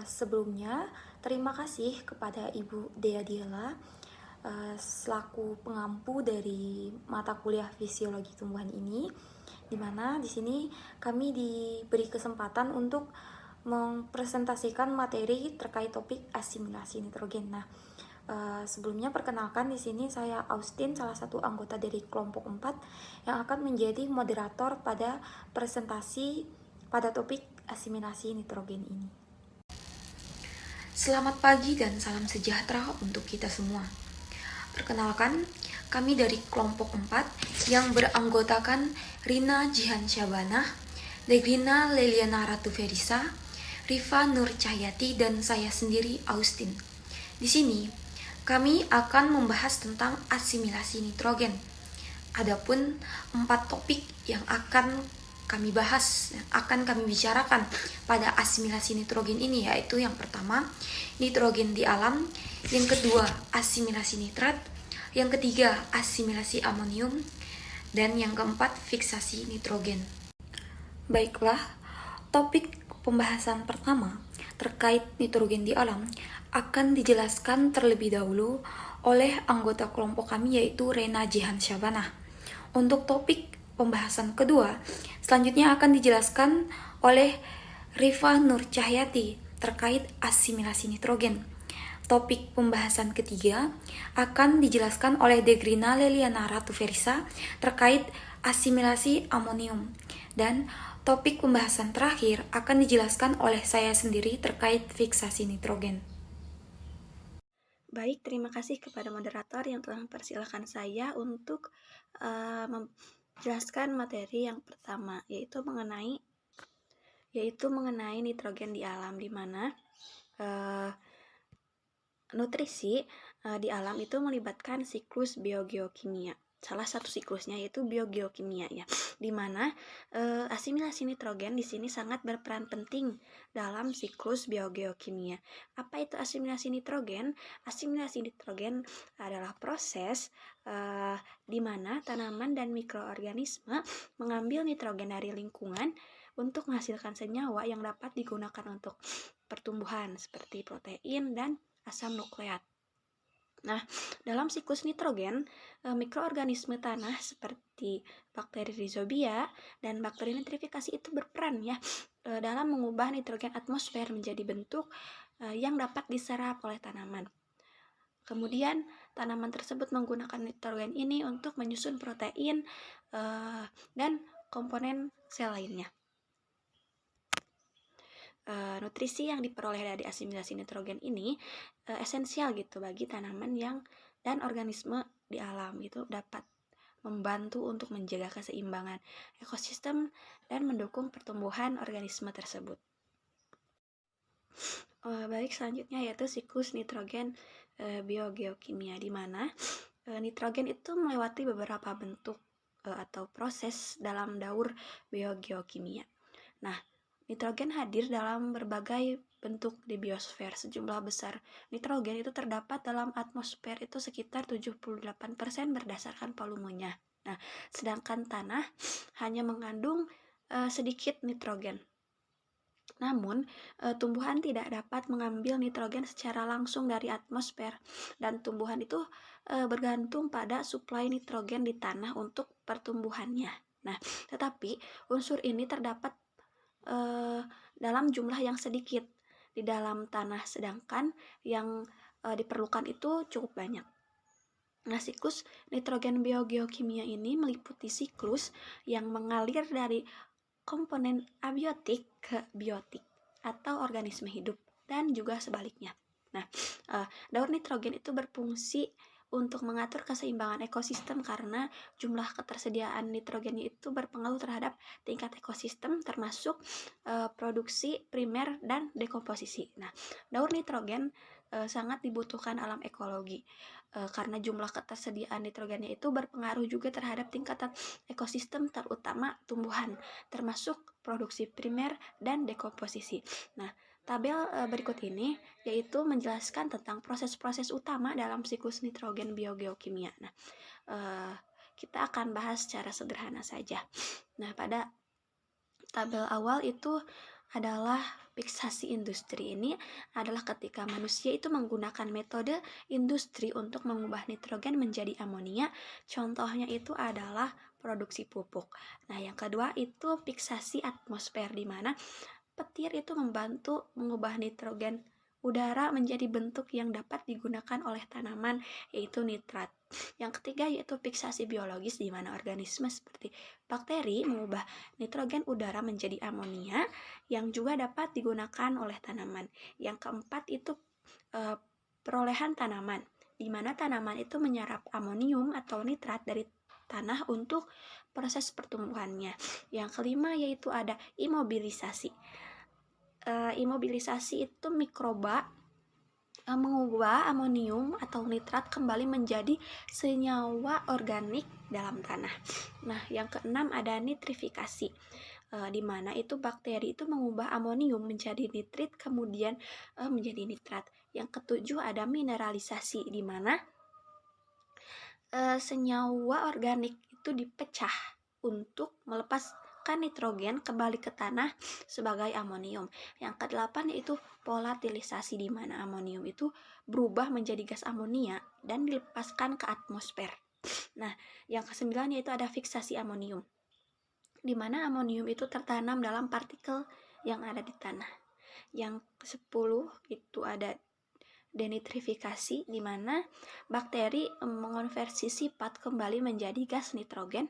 Sebelumnya, terima kasih kepada Ibu Dea Diela selaku pengampu dari mata kuliah fisiologi tumbuhan ini, di mana di sini kami diberi kesempatan untuk mempresentasikan materi terkait topik asimilasi nitrogen. Nah, sebelumnya perkenalkan di sini saya Austin, salah satu anggota dari kelompok 4 yang akan menjadi moderator pada presentasi pada topik asimilasi nitrogen ini. Selamat pagi dan salam sejahtera untuk kita semua. Perkenalkan, kami dari kelompok 4 yang beranggotakan Rina Jihan Syabanah, Degrina Leliana Ratu Ferisa, Rifa Nur Cahyati, dan saya sendiri Austin. Di sini, kami akan membahas tentang asimilasi nitrogen. Adapun 4 topik yang akan kami bahas, akan kami bicarakan pada asimilasi nitrogen ini, yaitu yang pertama, nitrogen di alam, yang kedua, asimilasi nitrat, yang ketiga, asimilasi amonium, dan yang keempat, fiksasi nitrogen. Baiklah, topik pembahasan pertama terkait nitrogen di alam akan dijelaskan terlebih dahulu oleh anggota kelompok kami, yaitu Rena Jihan Syabanah. Untuk topik pembahasan kedua, selanjutnya akan dijelaskan oleh Rifa Nur Cahyati terkait asimilasi nitrogen. Topik pembahasan ketiga akan dijelaskan oleh Degrina Leliana Ratu Ferisa terkait asimilasi amonium. Dan topik pembahasan terakhir akan dijelaskan oleh saya sendiri terkait fiksasi nitrogen. Baik, terima kasih kepada moderator yang telah mempersilahkan saya untuk menjelaskan materi yang pertama, yaitu mengenai nitrogen di alam, di mana nutrisi di alam itu melibatkan siklus biogeokimia. Salah satu siklusnya yaitu biogeokimia, ya, di mana asimilasi nitrogen di sini sangat berperan penting dalam siklus biogeokimia. Apa itu asimilasi nitrogen? Asimilasi nitrogen adalah proses di mana tanaman dan mikroorganisme mengambil nitrogen dari lingkungan untuk menghasilkan senyawa yang dapat digunakan untuk pertumbuhan seperti protein dan asam nukleat. Nah, dalam siklus nitrogen, mikroorganisme tanah seperti bakteri rhizobia dan bakteri nitrifikasi itu berperan, ya, dalam mengubah nitrogen atmosfer menjadi bentuk yang dapat diserap oleh tanaman. Kemudian, tanaman tersebut menggunakan nitrogen ini untuk menyusun protein dan komponen sel lainnya. Nutrisi yang diperoleh dari asimilasi nitrogen ini esensial gitu bagi tanaman dan organisme di alam, gitu, dapat membantu untuk menjaga keseimbangan ekosistem dan mendukung pertumbuhan organisme tersebut. Baik, selanjutnya yaitu siklus nitrogen biogeokimia, di mana nitrogen itu melewati beberapa bentuk atau proses dalam daur biogeokimia. Nah, nitrogen hadir dalam berbagai bentuk di biosfer. Sejumlah besar nitrogen itu terdapat dalam atmosfer itu sekitar 78% berdasarkan volumenya. Nah, sedangkan tanah hanya mengandung sedikit nitrogen. Namun, tumbuhan tidak dapat mengambil nitrogen secara langsung dari atmosfer, dan tumbuhan itu bergantung pada suplai nitrogen di tanah untuk pertumbuhannya. Nah, tetapi unsur ini terdapat dalam jumlah yang sedikit di dalam tanah, sedangkan yang diperlukan itu cukup banyak. Nah, siklus nitrogen biogeokimia ini meliputi siklus yang mengalir dari komponen abiotik ke biotik atau organisme hidup, dan juga sebaliknya. Nah, daur nitrogen itu berfungsi untuk mengatur keseimbangan ekosistem karena jumlah ketersediaan nitrogennya itu berpengaruh terhadap tingkat ekosistem, termasuk produksi primer dan dekomposisi. Nah, daur nitrogen sangat dibutuhkan alam ekologi karena jumlah ketersediaan nitrogennya itu berpengaruh juga terhadap tingkatan ekosistem, terutama tumbuhan, termasuk produksi primer dan dekomposisi. Nah, tabel berikut ini yaitu menjelaskan tentang proses-proses utama dalam siklus nitrogen biogeokimia. Nah, kita akan bahas secara sederhana saja. Nah, pada tabel awal itu adalah fiksasi industri ini adalah ketika manusia itu menggunakan metode industri untuk mengubah nitrogen menjadi amonia. Contohnya itu adalah produksi pupuk. Nah, yang kedua itu fiksasi atmosfer, di mana petir itu membantu mengubah nitrogen udara menjadi bentuk yang dapat digunakan oleh tanaman, yaitu nitrat. Yang ketiga yaitu fiksasi biologis, di mana organisme seperti bakteri mengubah nitrogen udara menjadi amonia yang juga dapat digunakan oleh tanaman. Yang keempat itu perolehan tanaman, di mana tanaman itu menyerap amonium atau nitrat dari tanah untuk proses pertumbuhannya. Yang kelima yaitu ada imobilisasi. Imobilisasi itu mikroba mengubah amonium atau nitrat kembali menjadi senyawa organik dalam tanah. Nah, yang keenam ada nitrifikasi, di mana itu bakteri itu mengubah amonium menjadi nitrit kemudian menjadi nitrat. Yang ketujuh ada mineralisasi, di mana senyawa organik itu dipecah untuk melepaskan nitrogen kembali ke tanah sebagai amonium. Yang kedelapan yaitu volatilisasi, di mana amonium itu berubah menjadi gas amonia dan dilepaskan ke atmosfer. Nah, yang kesembilan yaitu ada fiksasi amonium, di mana amonium itu tertanam dalam partikel yang ada di tanah. Yang ke-10 itu ada denitrifikasi, di mana bakteri mengonversi sifat kembali menjadi gas nitrogen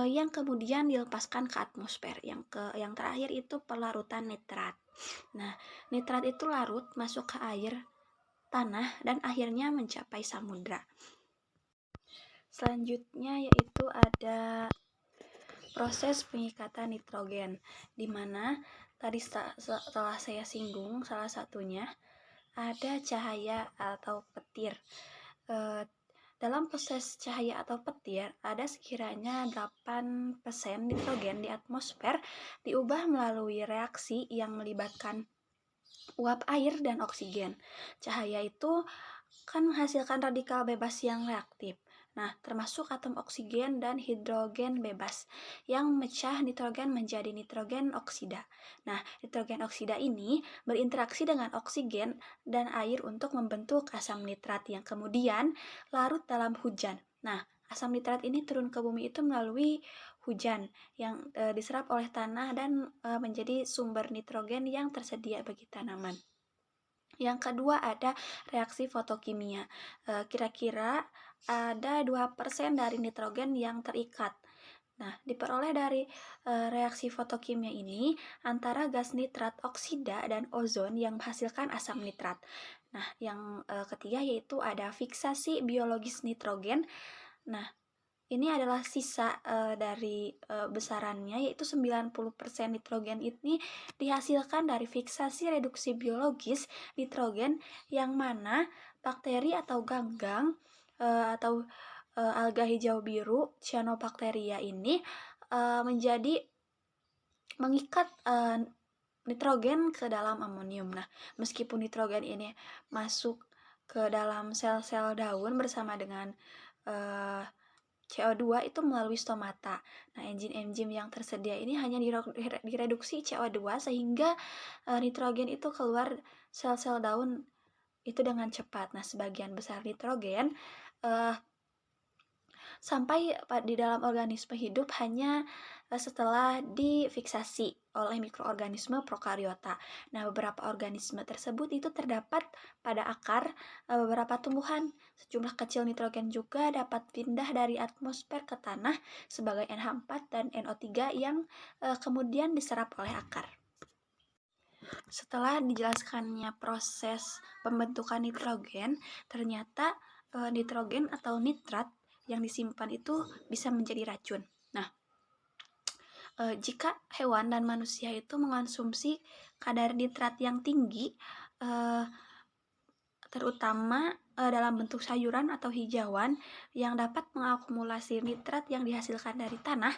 yang kemudian dilepaskan ke atmosfer. Yang terakhir itu pelarutan nitrat. Nah, nitrat itu larut masuk ke air, tanah, dan akhirnya mencapai samudra. Selanjutnya yaitu ada proses pengikatan nitrogen, di mana tadi setelah saya singgung salah satunya ada cahaya atau petir. Dalam proses cahaya atau petir, ada sekiranya 8% nitrogen di atmosfer diubah melalui reaksi yang melibatkan uap air dan oksigen. Cahaya itu kan menghasilkan radikal bebas yang reaktif. Nah, termasuk atom oksigen dan hidrogen bebas yang memecah nitrogen menjadi nitrogen oksida. Nah, nitrogen oksida ini berinteraksi dengan oksigen dan air untuk membentuk asam nitrat yang kemudian larut dalam hujan. Nah, asam nitrat ini turun ke bumi itu melalui hujan yang diserap oleh tanah dan menjadi sumber nitrogen yang tersedia bagi tanaman. Yang kedua ada reaksi fotokimia. Kira-kira ada 2% dari nitrogen yang terikat. Nah, diperoleh dari reaksi fotokimia ini antara gas nitrat oksida dan ozon yang menghasilkan asam nitrat. Nah, yang ketiga yaitu ada fiksasi biologis nitrogen. Nah, ini adalah sisa dari besarannya, yaitu 90% nitrogen ini dihasilkan dari fiksasi reduksi biologis nitrogen, yang mana bakteri atau ganggang atau alga hijau biru cyanobacteria ini menjadi mengikat nitrogen ke dalam amonium. Nah, meskipun nitrogen ini masuk ke dalam sel-sel daun bersama dengan CO2 itu melalui stomata. Nah, enzim-enzim yang tersedia ini hanya direduksi CO2 sehingga nitrogen itu keluar sel-sel daun itu dengan cepat. Nah, sebagian besar nitrogen sampai di dalam organisme hidup hanya setelah difiksasi oleh mikroorganisme prokariota. Nah, beberapa organisme tersebut itu terdapat pada akar beberapa tumbuhan. Sejumlah kecil nitrogen juga dapat pindah dari atmosfer ke tanah sebagai NH4 dan NO3 yang kemudian diserap oleh akar. Setelah dijelaskannya proses pembentukan nitrogen, ternyata nitrogen atau nitrat yang disimpan itu bisa menjadi racun. Nah, jika hewan dan manusia itu mengonsumsi kadar nitrat yang tinggi, terutama dalam bentuk sayuran atau hijauan yang dapat mengakumulasi nitrat yang dihasilkan dari tanah,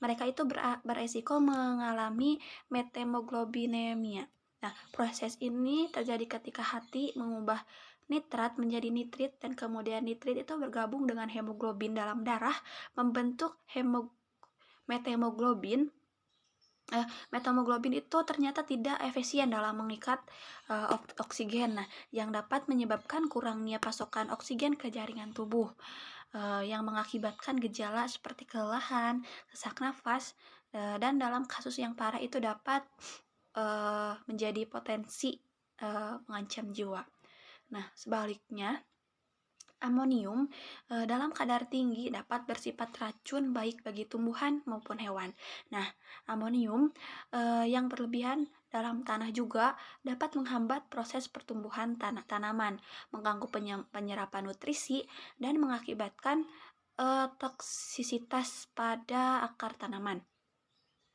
mereka itu beresiko mengalami methemoglobinemia. Nah, proses ini terjadi ketika hati mengubah nitrat menjadi nitrit dan kemudian nitrit itu bergabung dengan hemoglobin dalam darah membentuk methemoglobin Metahemoglobin itu ternyata tidak efisien dalam mengikat oksigen, yang dapat menyebabkan kurangnya pasokan oksigen ke jaringan tubuh, yang mengakibatkan gejala seperti kelelahan, sesak nafas, dan dalam kasus yang parah itu dapat menjadi potensi mengancam jiwa. Nah, sebaliknya, amonium dalam kadar tinggi dapat bersifat racun baik bagi tumbuhan maupun hewan. Nah, amonium yang berlebihan dalam tanah juga dapat menghambat proses pertumbuhan tanaman, mengganggu penyerapan nutrisi, dan mengakibatkan toksisitas pada akar tanaman.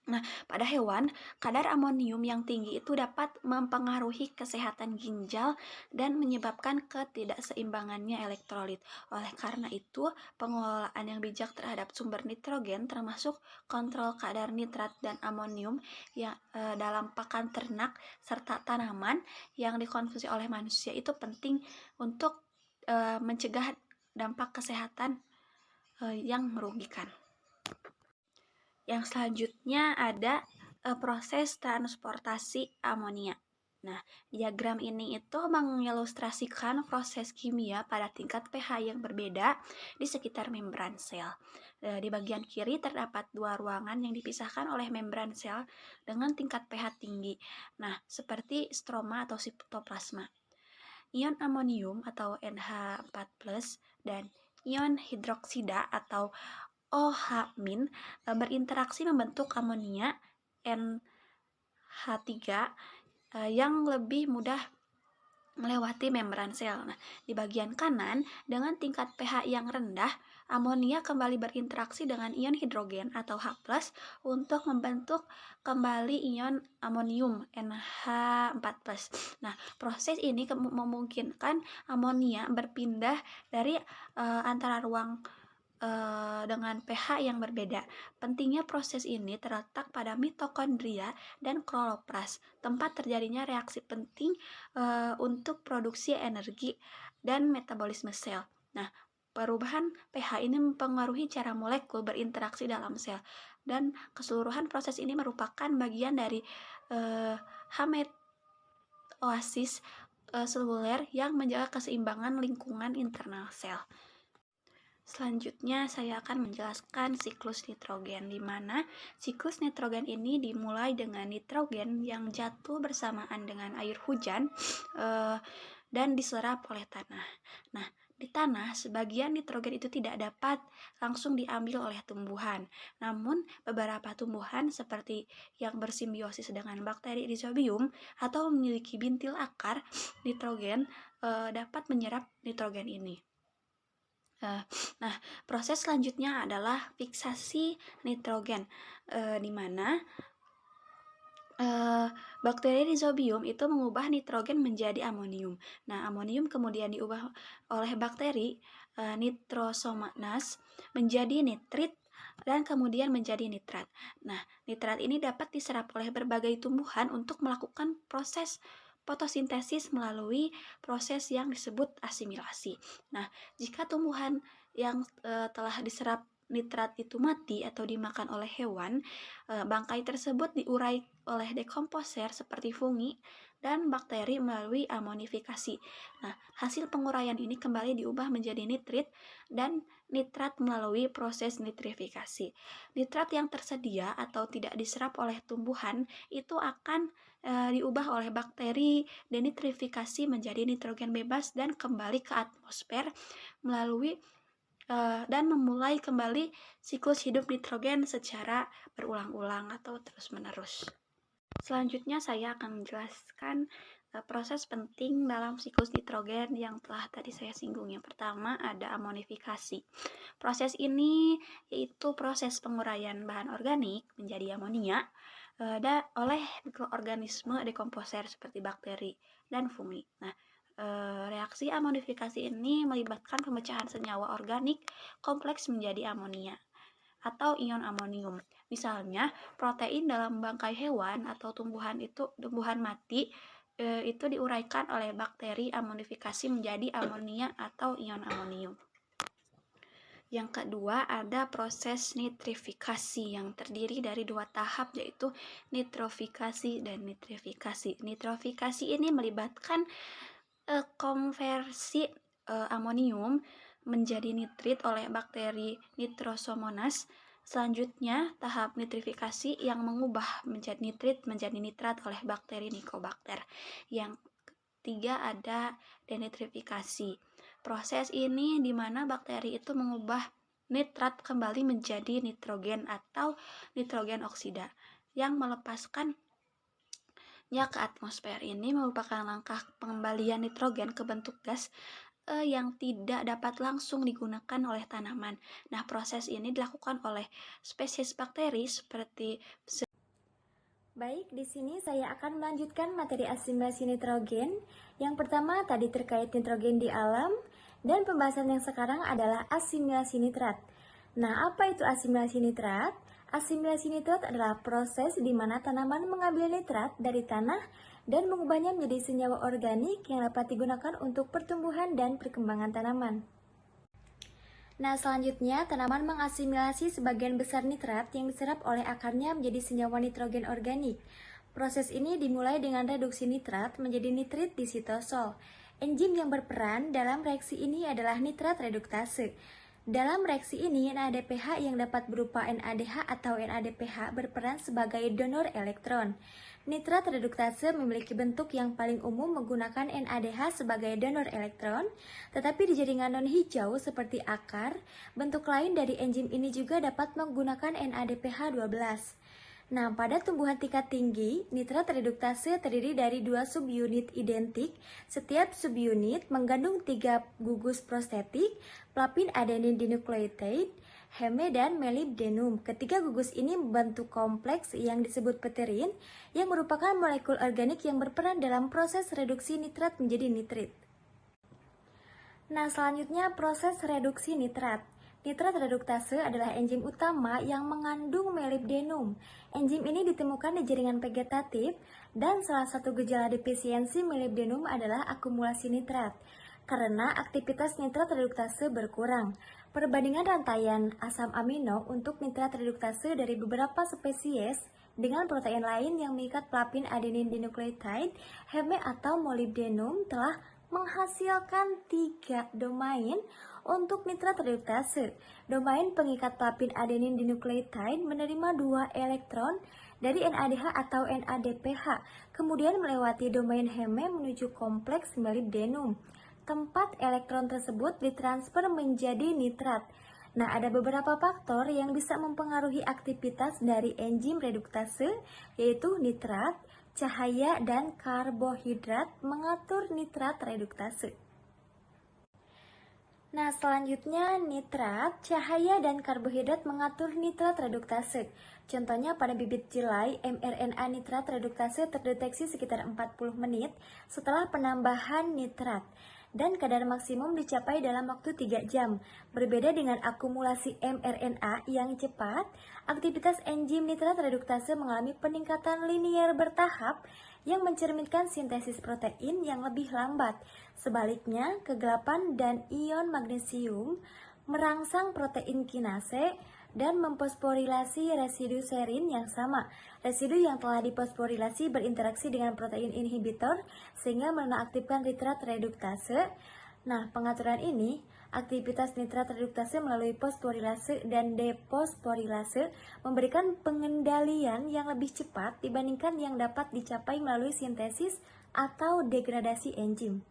Nah, pada hewan, kadar amonium yang tinggi itu dapat mempengaruhi kesehatan ginjal dan menyebabkan ketidakseimbangannya elektrolit. Oleh karena itu, pengelolaan yang bijak terhadap sumber nitrogen termasuk kontrol kadar nitrat dan amonium yang dalam pakan ternak serta tanaman yang dikonsumsi oleh manusia itu penting untuk mencegah dampak kesehatan yang merugikan. Yang selanjutnya ada proses transportasi amonia. Nah, diagram ini itu mengilustrasikan proses kimia pada tingkat pH yang berbeda di sekitar membran sel. Di bagian kiri terdapat dua ruangan yang dipisahkan oleh membran sel dengan tingkat pH tinggi. Nah, seperti stroma atau sitoplasma. Ion amonium atau NH4+ dan ion hidroksida atau OH- berinteraksi membentuk amonia NH3 yang lebih mudah melewati membran sel. Nah, di bagian kanan dengan tingkat pH yang rendah, amonia kembali berinteraksi dengan ion hidrogen atau H+ untuk membentuk kembali ion amonium NH4+. Nah, proses ini memungkinkan amonia berpindah dari antara ruang dengan pH yang berbeda. Pentingnya proses ini terletak pada mitokondria dan kloroplas, tempat terjadinya reaksi penting untuk produksi energi dan metabolisme sel. Nah, perubahan pH ini mempengaruhi cara molekul berinteraksi dalam sel, dan keseluruhan proses ini merupakan bagian dari homeostasis seluler yang menjaga keseimbangan lingkungan internal sel. Selanjutnya saya akan menjelaskan siklus nitrogen, di mana siklus nitrogen ini dimulai dengan nitrogen yang jatuh bersamaan dengan air hujan dan diserap oleh tanah. Nah, di tanah, sebagian nitrogen itu tidak dapat langsung diambil oleh tumbuhan. Namun, beberapa tumbuhan seperti yang bersimbiosis dengan bakteri Rhizobium atau memiliki bintil akar nitrogen dapat menyerap nitrogen ini. Nah, proses selanjutnya adalah fiksasi nitrogen, di mana bakteri Rhizobium itu mengubah nitrogen menjadi amonium. Nah, amonium kemudian diubah oleh bakteri Nitrosomonas menjadi nitrit dan kemudian menjadi nitrat. Nah, nitrat ini dapat diserap oleh berbagai tumbuhan untuk melakukan proses fotosintesis melalui proses yang disebut asimilasi. Nah, jika tumbuhan yang telah diserap nitrat itu mati atau dimakan oleh hewan, bangkai tersebut diurai oleh dekomposer seperti fungi dan bakteri melalui amonifikasi. Nah, hasil penguraian ini kembali diubah menjadi nitrit dan nitrat melalui proses nitrifikasi. Nitrat yang tersedia atau tidak diserap oleh tumbuhan itu akan diubah oleh bakteri denitrifikasi menjadi nitrogen bebas dan kembali ke atmosfer melalui dan memulai kembali siklus hidup nitrogen secara berulang-ulang atau terus-menerus. Selanjutnya saya akan menjelaskan proses penting dalam siklus nitrogen yang telah tadi saya singgung. Yang pertama ada amonifikasi. Proses ini yaitu proses penguraian bahan organik menjadi amonia oleh mikroorganisme dekomposer seperti bakteri dan fungi. Nah, reaksi amonifikasi ini melibatkan pemecahan senyawa organik kompleks menjadi amonia atau ion amonium. Misalnya, protein dalam bangkai hewan atau tumbuhan mati itu diuraikan oleh bakteri amonifikasi menjadi amonia atau ion amonium. Yang kedua ada proses nitrifikasi yang terdiri dari 2 tahap, yaitu nitrofikasi dan nitrifikasi. Nitrofikasi ini melibatkan konversi amonium menjadi nitrit oleh bakteri Nitrosomonas. Selanjutnya, tahap nitrifikasi yang mengubah menjadi nitrit menjadi nitrat oleh bakteri Mycobacter. Yang ketiga ada denitrifikasi. Proses ini di mana bakteri itu mengubah nitrat kembali menjadi nitrogen atau nitrogen oksida yang melepaskan ke atmosfer. Ini merupakan langkah pengembalian nitrogen ke bentuk gas yang tidak dapat langsung digunakan oleh tanaman. Nah, proses ini dilakukan oleh spesies bakteri seperti. Baik, di sini saya akan melanjutkan materi asimilasi nitrogen. Yang pertama tadi terkait nitrogen di alam, dan pembahasan yang sekarang adalah asimilasi nitrat. Nah, apa itu asimilasi nitrat? Asimilasi nitrat adalah proses di mana tanaman mengambil nitrat dari tanah dan mengubahnya menjadi senyawa organik yang dapat digunakan untuk pertumbuhan dan perkembangan tanaman. Nah, selanjutnya tanaman mengasimilasi sebagian besar nitrat yang diserap oleh akarnya menjadi senyawa nitrogen organik. Proses ini dimulai dengan reduksi nitrat menjadi nitrit di sitosol. Enzim yang berperan dalam reaksi ini adalah nitrat reduktase. Dalam reaksi ini, NADPH yang dapat berupa NADH atau NADPH berperan sebagai donor elektron. Nitrat reduktase memiliki bentuk yang paling umum menggunakan NADH sebagai donor elektron, tetapi di jaringan non-hijau seperti akar, bentuk lain dari enzim ini juga dapat menggunakan NADPH12. Nah, pada tumbuhan tingkat tinggi, nitrat reduktase terdiri dari 2 subunit identik. Setiap subunit mengandung 3 gugus prostetik, plapin adenin dinukleotide, heme, dan molybdenum. Ketiga gugus ini membentuk kompleks yang disebut pterin, yang merupakan molekul organik yang berperan dalam proses reduksi nitrat menjadi nitrit. Nah, selanjutnya proses reduksi nitrat. Nitrat reduktase adalah enzim utama yang mengandung molybdenum. Enzim ini ditemukan di jaringan vegetatif, dan salah satu gejala defisiensi molybdenum adalah akumulasi nitrat. Karena aktivitas nitrat reduktase berkurang, perbandingan rantaian asam amino untuk nitrat reduktase dari beberapa spesies dengan protein lain yang mengikat plapin adenin dinukleotide, heme, atau molybdenum telah menghasilkan 3 domain untuk nitrat reduktase. Domain pengikat plapin adenin dinukleotide menerima 2 elektron dari NADH atau NADPH, kemudian melewati domain heme menuju kompleks molybdenum. Tempat elektron tersebut ditransfer menjadi nitrat. Nah, ada beberapa faktor yang bisa mempengaruhi aktivitas dari enzim reduktase, yaitu nitrat, cahaya, dan karbohidrat mengatur nitrat reduktase. Nah, selanjutnya nitrat, cahaya, dan karbohidrat mengatur nitrat reduktase. Contohnya pada bibit jelai, mRNA nitrat reduktase terdeteksi sekitar 40 menit setelah penambahan nitrat, dan kadar maksimum dicapai dalam waktu 3 jam. Berbeda dengan akumulasi mRNA yang cepat, aktivitas enzim nitrat reduktase mengalami peningkatan linier bertahap yang mencerminkan sintesis protein yang lebih lambat. Sebaliknya, kegelapan dan ion magnesium merangsang protein kinase dan memfosforilasi residu serin yang sama. Residu yang telah difosforilasi berinteraksi dengan protein inhibitor sehingga menonaktifkan nitrat reduktase. Nah, pengaturan ini, aktivitas nitrat reduktase melalui fosforilase dan defosforilase memberikan pengendalian yang lebih cepat dibandingkan yang dapat dicapai melalui sintesis atau degradasi enzim.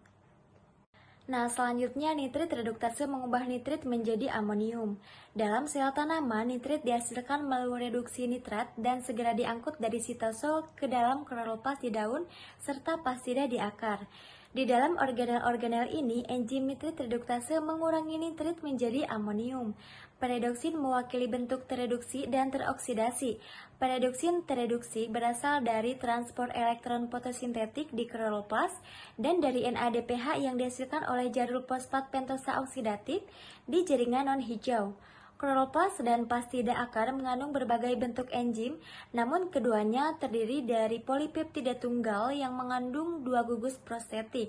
Nah, selanjutnya nitrit reduktase mengubah nitrit menjadi amonium. Dalam sel tanaman, nitrit dihasilkan melalui reduksi nitrat dan segera diangkut dari sitosol ke dalam kloroplast di daun serta pastida di akar. Di dalam organel-organel ini, enzim nitrit reduktase mengurangi nitrit menjadi amonium. Paradoksin mewakili bentuk tereduksi dan teroksidasi. Paradoksin tereduksi berasal dari transport elektron fotosintetik di kloroplast dan dari NADPH yang dihasilkan oleh jalur fosfat pentosa oksidatif di jaringan non-hijau. Kloroplast dan pastida akar mengandung berbagai bentuk enzim, namun keduanya terdiri dari polipeptida tunggal yang mengandung 2 gugus prostetik.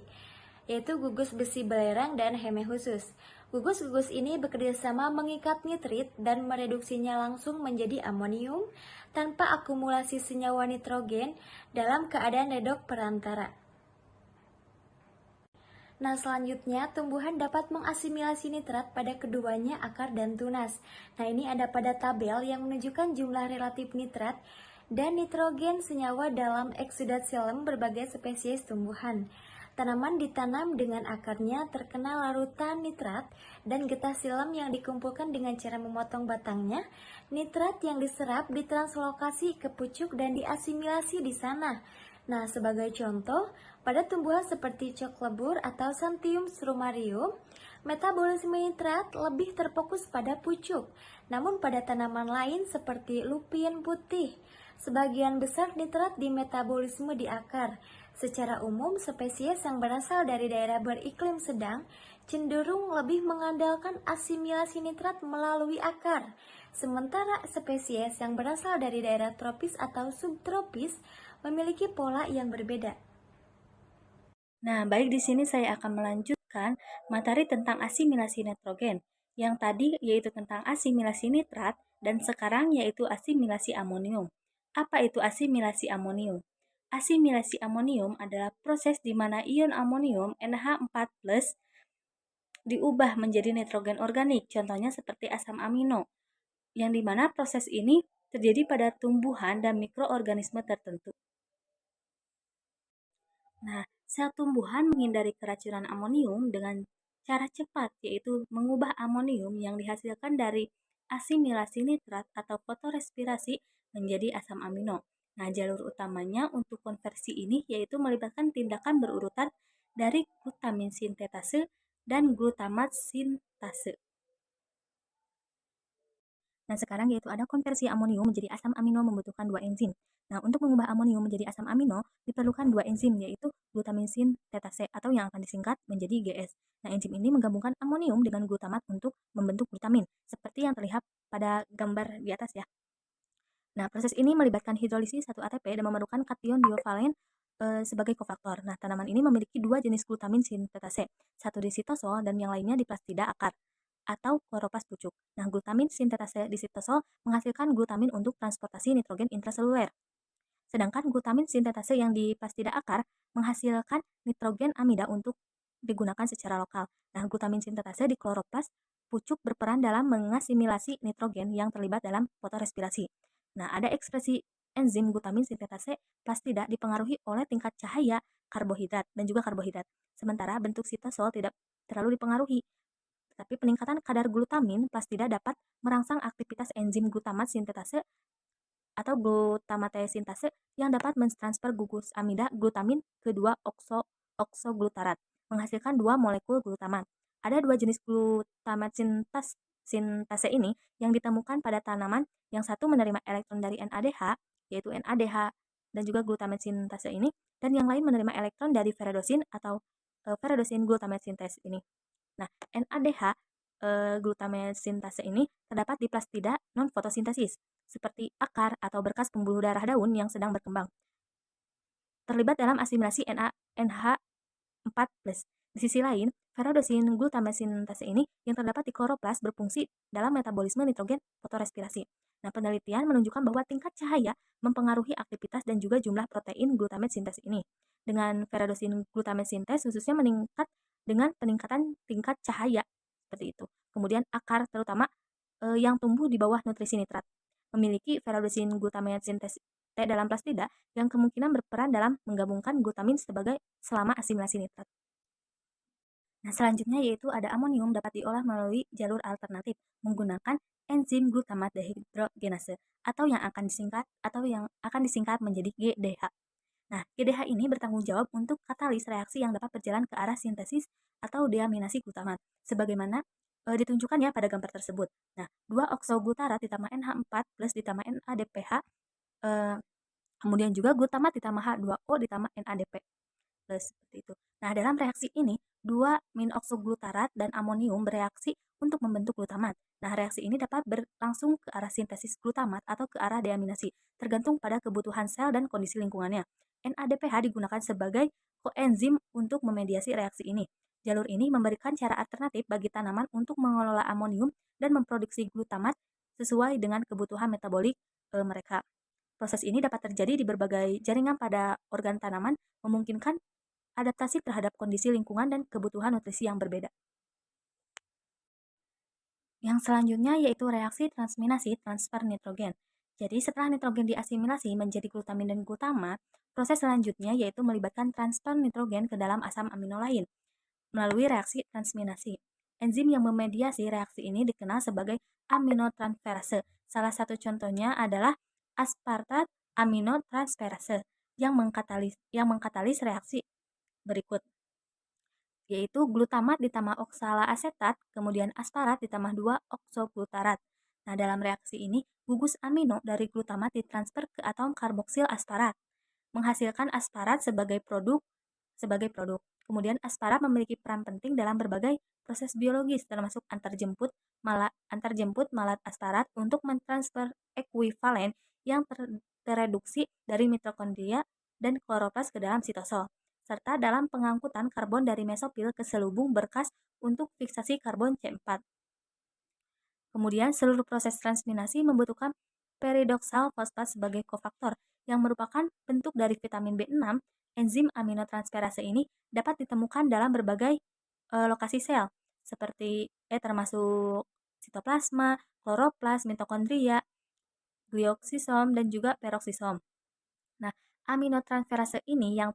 yaitu gugus besi belerang dan heme khusus. Gugus-gugus ini bekerjasama mengikat nitrit dan mereduksinya langsung menjadi amonium tanpa akumulasi senyawa nitrogen dalam keadaan redoks perantara. Nah, selanjutnya tumbuhan dapat mengasimilasi nitrat pada keduanya akar dan tunas. Nah, ini ada pada tabel yang menunjukkan jumlah relatif nitrat dan nitrogen senyawa dalam eksudat xilem berbagai spesies tumbuhan. Tanaman ditanam dengan akarnya terkena larutan nitrat dan getah xilem yang dikumpulkan dengan cara memotong batangnya. Nitrat yang diserap ditranslokasi ke pucuk dan diasimilasi di sana. Nah, sebagai contoh, pada tumbuhan seperti cok lebur atau Santium strumarium, metabolisme nitrat lebih terfokus pada pucuk. Namun pada tanaman lain seperti lupin putih, sebagian besar nitrat dimetabolisme di akar. Secara umum, spesies yang berasal dari daerah beriklim sedang cenderung lebih mengandalkan asimilasi nitrat melalui akar. Sementara spesies yang berasal dari daerah tropis atau subtropis memiliki pola yang berbeda. Nah, baik di sini saya akan melanjutkan materi tentang asimilasi nitrogen. Yang tadi yaitu tentang asimilasi nitrat dan sekarang yaitu asimilasi amonium. Apa itu asimilasi amonium? Asimilasi amonium adalah proses di mana ion amonium NH4+ diubah menjadi nitrogen organik, contohnya seperti asam amino, yang dimana proses ini terjadi pada tumbuhan dan mikroorganisme tertentu. Nah, sel tumbuhan menghindari keracunan amonium dengan cara cepat, yaitu mengubah amonium yang dihasilkan dari asimilasi nitrat atau fotorespirasi menjadi asam amino. Nah, jalur utamanya untuk konversi ini yaitu melibatkan tindakan berurutan dari glutamin sintetase dan glutamat sintase. Nah, sekarang yaitu ada konversi amonium menjadi asam amino membutuhkan dua enzim. Nah, untuk mengubah amonium menjadi asam amino diperlukan dua enzim yaitu glutamin sintetase atau yang akan disingkat menjadi GS. Nah, enzim ini menggabungkan amonium dengan glutamat untuk membentuk glutamin seperti yang terlihat pada gambar di atas ya. Nah, proses ini melibatkan hidrolisis 1 ATP dan memerlukan kation biovalen sebagai kofaktor. Nah, tanaman ini memiliki dua jenis glutamin sintetase, satu di sitosol dan yang lainnya di plastida akar atau kloroplast pucuk. Nah, glutamin sintetase di sitosol menghasilkan glutamin untuk transportasi nitrogen intraseluler. Sedangkan glutamin sintetase yang di plastida akar menghasilkan nitrogen amida untuk digunakan secara lokal. Nah, glutamin sintetase di kloroplast pucuk berperan dalam mengasimilasi nitrogen yang terlibat dalam fotorespirasi. Nah, ada ekspresi enzim glutamin sintetase plastida dipengaruhi oleh tingkat cahaya karbohidrat dan juga karbohidrat. Sementara bentuk sitosol tidak terlalu dipengaruhi. Tapi peningkatan kadar glutamin plastida dapat merangsang aktivitas enzim glutamat sintetase atau glutamate sintase yang dapat mentransfer gugus amida glutamin ke dua oksoglutarat, menghasilkan dua molekul glutamat. Ada dua jenis glutamat sintase ini yang ditemukan pada tanaman, yang satu menerima elektron dari NADH, yaitu NADH dan juga glutamat sintase ini, dan yang lain menerima elektron dari ferredosin atau ferredosin glutamat sintase ini. Nah, NADH glutamat sintase ini terdapat di plastida non-fotosintesis, seperti akar atau berkas pembuluh darah daun yang sedang berkembang. Terlibat dalam asimilasi NH4+. Di sisi lain, ferredosin glutamat sintase ini yang terdapat di kloroplas berfungsi dalam metabolisme nitrogen fotorespirasi. Nah, penelitian menunjukkan bahwa tingkat cahaya mempengaruhi aktivitas dan juga jumlah protein glutamat sintase ini. Dengan ferredosin glutamat sintase khususnya meningkat dengan peningkatan tingkat cahaya seperti itu. Kemudian akar terutama yang tumbuh di bawah nutrisi nitrat memiliki ferredosin glutamat sintase dalam plastida yang kemungkinan berperan dalam menggabungkan glutamin selama asimilasi nitrat. Nah, selanjutnya yaitu ada amonium dapat diolah melalui jalur alternatif menggunakan enzim glutamat dehidrogenase atau yang akan disingkat menjadi GDH. Nah, GDH ini bertanggung jawab untuk katalis reaksi yang dapat berjalan ke arah sintesis atau deaminasi glutamat, sebagaimana ditunjukkan ya pada gambar tersebut. Nah, 2 oksoglutarat ditambah NH4 plus ditambah NADPH, kemudian juga glutamat ditambah H2O ditambah NADP plus seperti itu. Nah, dalam reaksi ini 2 min-oksoglutarat dan amonium bereaksi untuk membentuk glutamat. Nah, reaksi ini dapat berlangsung ke arah sintesis glutamat atau ke arah deaminasi, tergantung pada kebutuhan sel dan kondisi lingkungannya. NADPH digunakan sebagai koenzim untuk memediasi reaksi ini. Jalur ini memberikan cara alternatif bagi tanaman untuk mengelola amonium dan memproduksi glutamat sesuai dengan kebutuhan metabolik mereka. Proses ini dapat terjadi di berbagai jaringan pada organ tanaman, memungkinkan adaptasi terhadap kondisi lingkungan dan kebutuhan nutrisi yang berbeda. Yang selanjutnya yaitu reaksi transminasi transfer nitrogen. Jadi setelah nitrogen diasimilasi menjadi glutamin dan glutamat, proses selanjutnya yaitu melibatkan transfer nitrogen ke dalam asam amino lain melalui reaksi transminasi. Enzim yang memediasi reaksi ini dikenal sebagai aminotransferase. Salah satu contohnya adalah aspartat aminotransferase yang mengkatalis reaksi berikut, yaitu glutamat ditambah oksalaasetat, kemudian asparat ditambah 2 oksoglutarat. Nah, dalam reaksi ini, gugus amino dari glutamat ditransfer ke atom karboksil asparat, menghasilkan asparat sebagai produk. Kemudian asparat memiliki peran penting dalam berbagai proses biologis, termasuk antarjemput malat asparat untuk mentransfer ekuivalen yang tereduksi dari mitokondria dan kloroplas ke dalam sitosol, serta dalam pengangkutan karbon dari mesopil ke selubung berkas untuk fiksasi karbon C4. Kemudian seluruh proses transminasi membutuhkan peridoksal fosfat sebagai kofaktor yang merupakan bentuk dari vitamin B6. Enzim aminotransferase ini dapat ditemukan dalam berbagai lokasi sel seperti termasuk sitoplasma, kloroplas, mitokondria, glioksisom dan juga peroksisom. Nah, aminotransferase ini yang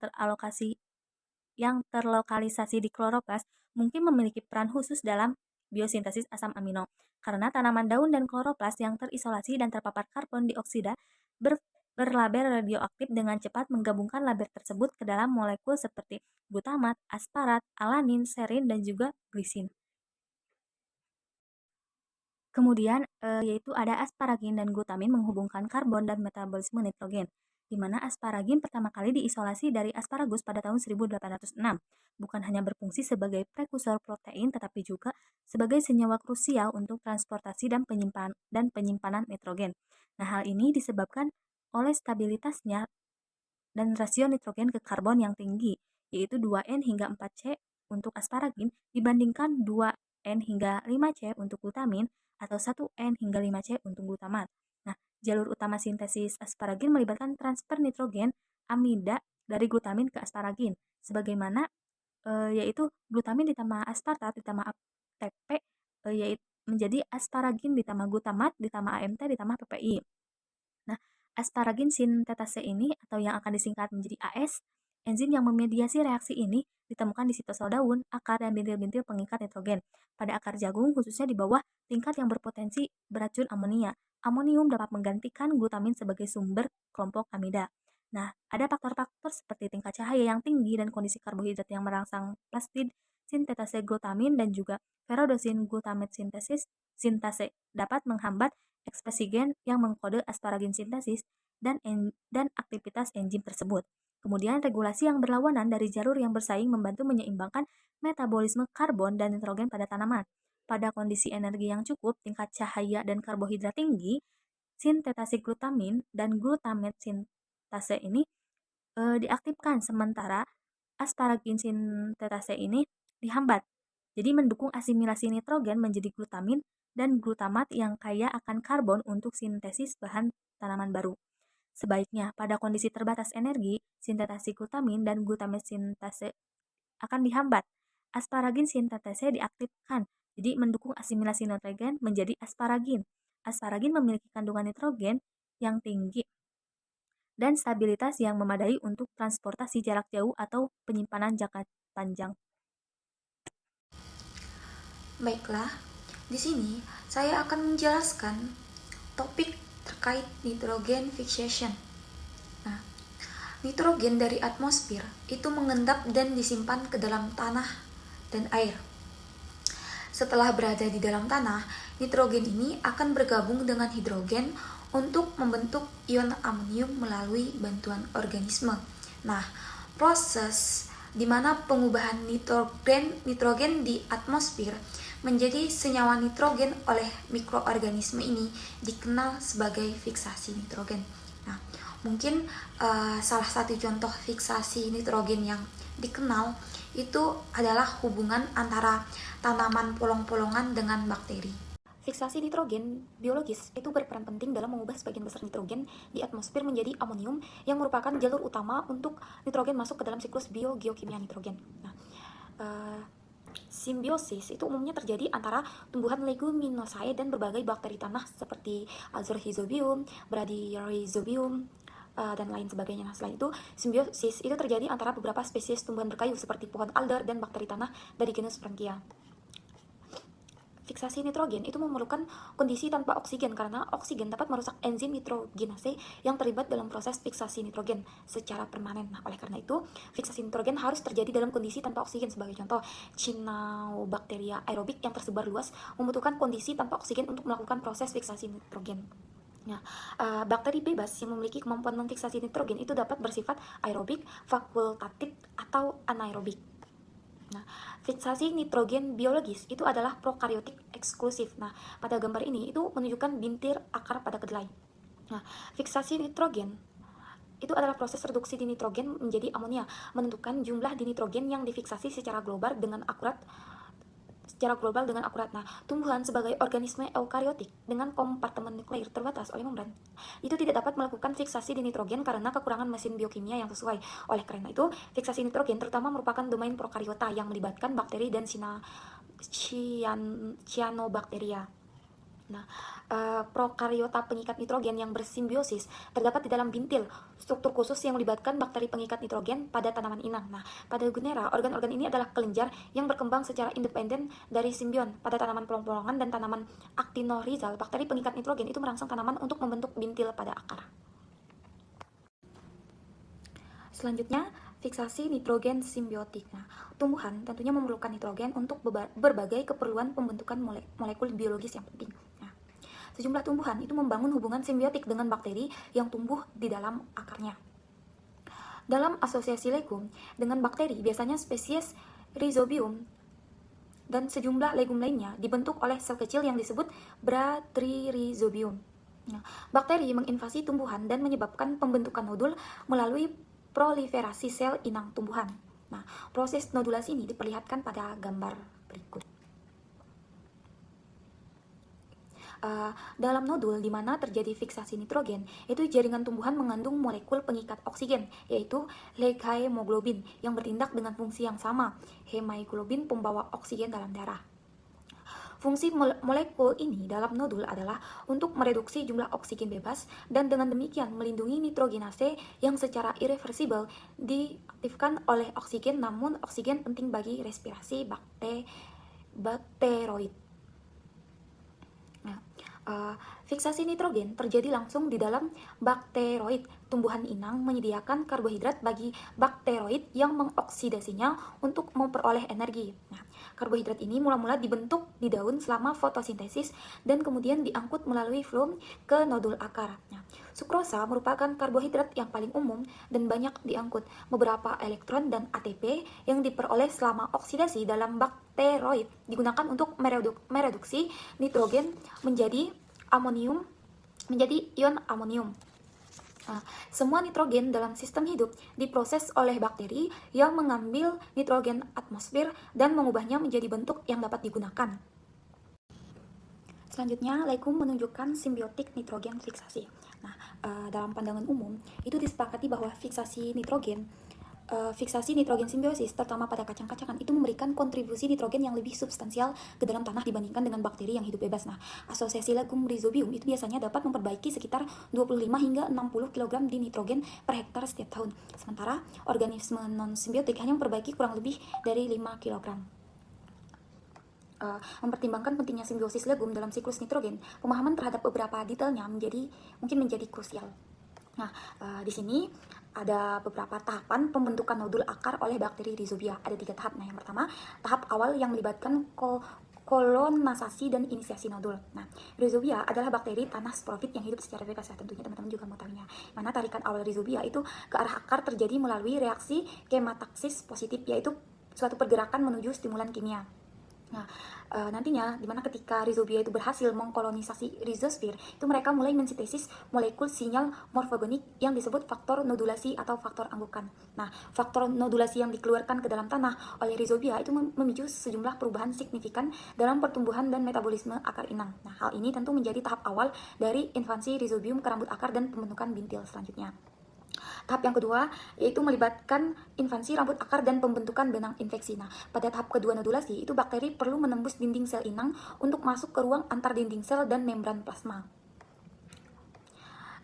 terlokalisasi di kloroplas mungkin memiliki peran khusus dalam biosintesis asam amino karena tanaman daun dan kloroplas yang terisolasi dan terpapar karbon dioksida berlabel radioaktif dengan cepat menggabungkan label tersebut ke dalam molekul seperti glutamat, asparat, alanin, serin, dan juga glisin. Kemudian yaitu ada asparagin dan glutamin menghubungkan karbon dan metabolisme nitrogen, di mana asparagin pertama kali diisolasi dari asparagus pada tahun 1806. Bukan hanya berfungsi sebagai prekursor protein, tetapi juga sebagai senyawa krusial untuk transportasi dan penyimpanan nitrogen. Nah, hal ini disebabkan oleh stabilitasnya dan rasio nitrogen ke karbon yang tinggi, yaitu 2N hingga 4C untuk asparagin dibandingkan 2N hingga 5C untuk glutamin atau 1N hingga 5C untuk glutamat. Nah, jalur utama sintesis asparagin melibatkan transfer nitrogen amida dari glutamin ke asparagin, sebagaimana yaitu glutamin ditambah aspartat ditambah ATP yaitu menjadi asparagin ditambah glutamat ditambah AMT ditambah PPI. Nah, asparagin sintetase ini atau yang akan disingkat menjadi AS, enzim yang memediasi reaksi ini ditemukan di sitosol daun, akar, dan bintil-bintil pengikat nitrogen. Pada akar jagung, khususnya di bawah tingkat yang berpotensi beracun amonia. Amonium dapat menggantikan glutamin sebagai sumber kelompok amida. Nah, ada faktor-faktor seperti tingkat cahaya yang tinggi dan kondisi karbohidrat yang merangsang plastid sintetase glutamin dan juga ferrodosin glutamate sintase dapat menghambat ekspresi gen yang mengkode asparagin sintesis dan aktivitas enzim tersebut. Kemudian regulasi yang berlawanan dari jalur yang bersaing membantu menyeimbangkan metabolisme karbon dan nitrogen pada tanaman. Pada kondisi energi yang cukup, tingkat cahaya dan karbohidrat tinggi, sintetasi glutamin dan glutamate sintase ini diaktifkan, sementara asparagin sintetase ini dihambat. Jadi mendukung asimilasi nitrogen menjadi glutamin dan glutamat yang kaya akan karbon untuk sintesis bahan tanaman baru. Sebaiknya, pada kondisi terbatas energi, sintetasi glutamin dan glutamate sintase akan dihambat. Asparagin sintetase diaktifkan, jadi mendukung asimilasi nitrogen menjadi asparagin. Asparagin memiliki kandungan nitrogen yang tinggi dan stabilitas yang memadai untuk transportasi jarak jauh atau penyimpanan jangka panjang. Baiklah, di sini saya akan menjelaskan topik terkait nitrogen fixation. Nah, nitrogen dari atmosfer itu mengendap dan disimpan ke dalam tanah dan air. Setelah berada di dalam tanah, nitrogen ini akan bergabung dengan hidrogen untuk membentuk ion amonium melalui bantuan organisme. Nah, proses di mana pengubahan nitrogen di atmosfer menjadi senyawa nitrogen oleh mikroorganisme ini dikenal sebagai fiksasi nitrogen. Nah, Mungkin salah satu contoh fiksasi nitrogen yang dikenal itu adalah hubungan antara tanaman polong-polongan dengan bakteri. Fiksasi nitrogen biologis itu berperan penting dalam mengubah sebagian besar nitrogen di atmosfer menjadi amonium yang merupakan jalur utama untuk nitrogen masuk ke dalam siklus biogeokimia nitrogen. Nah, simbiosis itu umumnya terjadi antara tumbuhan leguminosae dan berbagai bakteri tanah seperti Azorhizobium, Bradyrhizobium, dan lain sebagainya. Nah, selain itu, simbiosis itu terjadi antara beberapa spesies tumbuhan berkayu seperti pohon alder dan bakteri tanah dari genus Frankia. Fiksasi nitrogen itu memerlukan kondisi tanpa oksigen karena oksigen dapat merusak enzim nitrogenase yang terlibat dalam proses fiksasi nitrogen secara permanen. Nah, oleh karena itu, fiksasi nitrogen harus terjadi dalam kondisi tanpa oksigen. Sebagai contoh, Cyanobacteria aerobik yang tersebar luas membutuhkan kondisi tanpa oksigen untuk melakukan proses fiksasi nitrogen. Nah, bakteri bebas yang memiliki kemampuan memfiksasi nitrogen itu dapat bersifat aerobik, fakultatif, atau anaerobik. Nah, fiksasi nitrogen biologis itu adalah prokariotik eksklusif. Nah, pada gambar ini itu menunjukkan bintir akar pada kedelai. Nah, fiksasi nitrogen itu adalah proses reduksi di nitrogen menjadi amonia, menentukan jumlah di nitrogen yang difiksasi secara global dengan akurat. Nah, tumbuhan sebagai organisme eukariotik dengan kompartemen nukleir terbatas oleh membran itu tidak dapat melakukan fiksasi di nitrogen karena kekurangan mesin biokimia yang sesuai. Oleh karena itu, fiksasi nitrogen terutama merupakan domain prokariota yang melibatkan bakteri dan cyanobacteria. Nah, prokariota pengikat nitrogen yang bersimbiosis terdapat di dalam bintil, struktur khusus yang melibatkan bakteri pengikat nitrogen pada tanaman inang. Nah, pada Gunera, organ-organ ini adalah kelenjar yang berkembang secara independen dari simbion. Pada tanaman polong-polongan dan tanaman actinorizal, bakteri pengikat nitrogen itu merangsang tanaman untuk membentuk bintil pada akar. Selanjutnya, fiksasi nitrogen simbiotik. Nah, tumbuhan tentunya memerlukan nitrogen untuk berbagai keperluan pembentukan molekul biologis yang penting. Nah, sejumlah tumbuhan itu membangun hubungan simbiotik dengan bakteri yang tumbuh di dalam akarnya. Dalam asosiasi legum dengan bakteri, biasanya spesies Rhizobium dan sejumlah legum lainnya dibentuk oleh sel kecil yang disebut Bradyrhizobium. Nah, bakteri menginvasi tumbuhan dan menyebabkan pembentukan nodul melalui proliferasi sel inang tumbuhan. Nah, proses nodulasi ini diperlihatkan pada gambar berikut. Dalam nodul di mana terjadi fiksasi nitrogen, itu jaringan tumbuhan mengandung molekul pengikat oksigen, yaitu leghemoglobin yang bertindak dengan fungsi yang sama, hemoglobin pembawa oksigen dalam darah. Fungsi molekul ini dalam nodul adalah untuk mereduksi jumlah oksigen bebas dan dengan demikian melindungi nitrogenase yang secara irreversibel diaktifkan oleh oksigen, namun oksigen penting bagi respirasi bakteroid. Nah, fiksasi nitrogen terjadi langsung di dalam bakteroid. Tumbuhan inang menyediakan karbohidrat bagi bakteroid yang mengoksidasinya untuk memperoleh energi. Nah, karbohidrat ini mula-mula dibentuk di daun selama fotosintesis dan kemudian diangkut melalui floem ke nodul akar. Nah, sukrosa merupakan karbohidrat yang paling umum dan banyak diangkut. Beberapa elektron dan ATP yang diperoleh selama oksidasi dalam bakteroid digunakan untuk mereduksi nitrogen menjadi ion amonium. Semua nitrogen dalam sistem hidup diproses oleh bakteri yang mengambil nitrogen atmosfer dan mengubahnya menjadi bentuk yang dapat digunakan. Selanjutnya, legum menunjukkan simbiotik nitrogen fiksasi. Nah, dalam pandangan umum, itu disepakati bahwa fiksasi nitrogen simbiosis, terutama pada kacang-kacangan, itu memberikan kontribusi nitrogen yang lebih substansial ke dalam tanah dibandingkan dengan bakteri yang hidup bebas. Nah, asosiasi legum rhizobium itu biasanya dapat memperbaiki sekitar 25 hingga 60 kg di nitrogen per hektar setiap tahun. Sementara organisme non-simbiotik hanya memperbaiki kurang lebih dari 5 kg. Mempertimbangkan pentingnya simbiosis legum dalam siklus nitrogen, pemahaman terhadap beberapa detailnya mungkin menjadi krusial. Nah, di sini ada beberapa tahapan pembentukan nodul akar oleh bakteri Rhizobia. Ada 3 tahap. Nah, yang pertama, tahap awal yang melibatkan kolonasasi dan inisiasi nodul. Nah, Rhizobia adalah bakteri tanah sporofit yang hidup secara bebas. Tentunya teman-teman juga mau tahunya. Mana tarikan awal Rhizobia itu ke arah akar terjadi melalui reaksi kemataksis positif, yaitu suatu pergerakan menuju stimulan kimia. Nah, nantinya dimana ketika rhizobia itu berhasil mengkolonisasi rhizosfer, itu mereka mulai mensintesis molekul sinyal morfogenik yang disebut faktor nodulasi atau faktor anggukan. Nah, faktor nodulasi yang dikeluarkan ke dalam tanah oleh rhizobia itu memicu sejumlah perubahan signifikan dalam pertumbuhan dan metabolisme akar inang. Nah, hal ini tentu menjadi tahap awal dari invasi rhizobium ke rambut akar dan pembentukan bintil selanjutnya. Tahap yang kedua yaitu melibatkan invasi rambut akar dan pembentukan benang infeksi. Nah, pada tahap kedua nodulasi itu bakteri perlu menembus dinding sel inang untuk masuk ke ruang antar dinding sel dan membran plasma.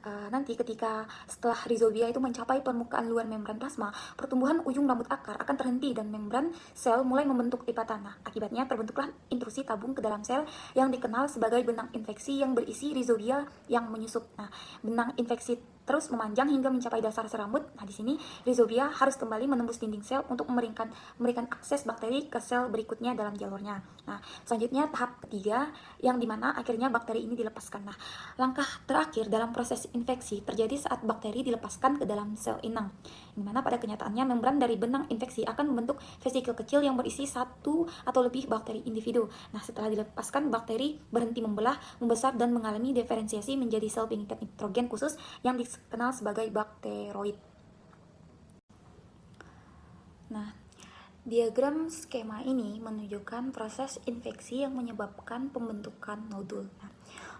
Nanti ketika setelah rhizobia itu mencapai permukaan luar membran plasma, pertumbuhan ujung rambut akar akan terhenti dan membran sel mulai membentuk lipatan. Nah, akibatnya terbentuklah intrusi tabung ke dalam sel yang dikenal sebagai benang infeksi yang berisi rhizobia yang menyusup. Nah, benang infeksi terus memanjang hingga mencapai dasar serambut. Nah, di sini rhizobia harus kembali menembus dinding sel untuk memberikan akses bakteri ke sel berikutnya dalam jalurnya. Nah, selanjutnya tahap ketiga yang dimana akhirnya bakteri ini dilepaskan. Nah, langkah terakhir dalam proses infeksi terjadi saat bakteri dilepaskan ke dalam sel inang, dimana pada kenyataannya membran dari benang infeksi akan membentuk vesikel kecil yang berisi satu atau lebih bakteri individu. Nah, setelah dilepaskan, bakteri berhenti membelah, membesar, dan mengalami diferensiasi menjadi sel pengikat nitrogen khusus yang dikenal sebagai bakteroid. Nah, diagram skema ini menunjukkan proses infeksi yang menyebabkan pembentukan nodul. Nah,